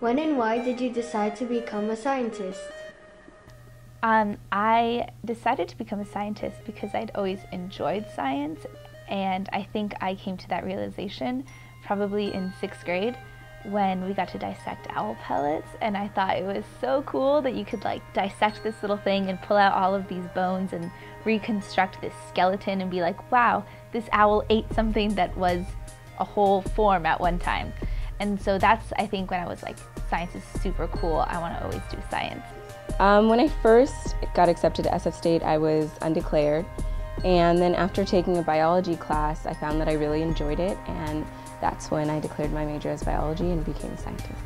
When and why did you decide to become a scientist? I decided to become a scientist because I'd always enjoyed science, and I think I came to that realization probably in 6th grade when we got to dissect owl pellets, and I thought it was so cool that you could like dissect this little thing and pull out all of these bones and reconstruct this skeleton and be like, wow, this owl ate something that was a whole form at one time. And so that's, I think, when I was like, science is super cool, I want to always do science. When I first got accepted to SF State, I was undeclared, and then after taking a biology class, I found that I really enjoyed it, and that's when I declared my major as biology and became a scientist.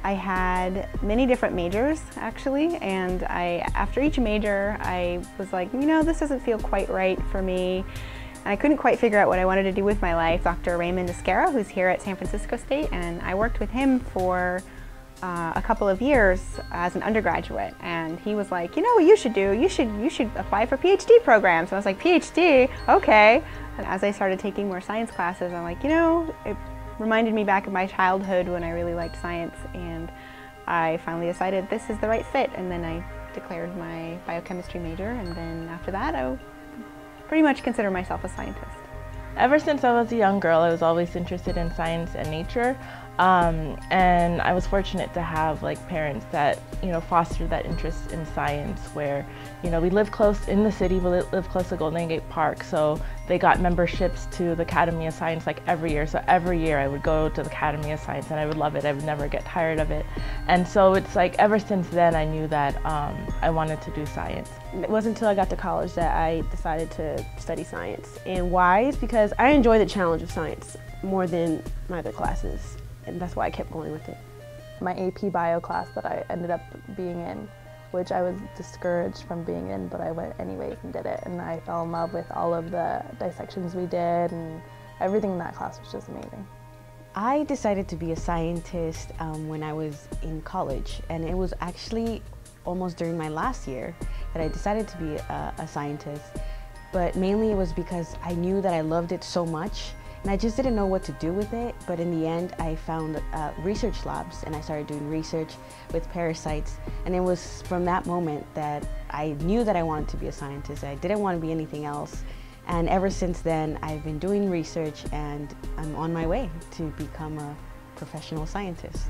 I had many different majors, actually, and after each major, I was like, you know, this doesn't feel quite right for me. And I couldn't quite figure out what I wanted to do with my life. Dr. Raymond Escara, who's here at San Francisco State, and I worked with him for a couple of years as an undergraduate, and he was like, you know what you should do? You should apply for PhD programs. And I was like, PhD? Okay. And as I started taking more science classes, I'm like, you know, it reminded me back of my childhood when I really liked science, and I finally decided this is the right fit, and then I declared my biochemistry major, and then after that I pretty much consider myself a scientist. Ever since I was a young girl, I was always interested in science and nature, and I was fortunate to have like parents that fostered that interest in science. Where we live close in the city, we live close to Golden Gate Park, so they got memberships to the Academy of Science like every year. So every year I would go to the Academy of Science, and I would love it. I would never get tired of it, and so it's like ever since then I knew that I wanted to do science. It wasn't until I got to college that I decided to study science. And why is because I enjoy the challenge of science more than my other classes, and that's why I kept going with it. My AP bio class that I ended up being in, which I was discouraged from being in, but I went anyways and did it, and I fell in love with all of the dissections we did, and everything in that class was just amazing. I decided to be a scientist when I was in college, and it was actually almost during my last year that I decided to be a scientist, but mainly it was because I knew that I loved it so much, and I just didn't know what to do with it. But in the end, I found research labs, and I started doing research with parasites, and it was from that moment that I knew that I wanted to be a scientist. I didn't want to be anything else, and ever since then I've been doing research, and I'm on my way to become a professional scientist.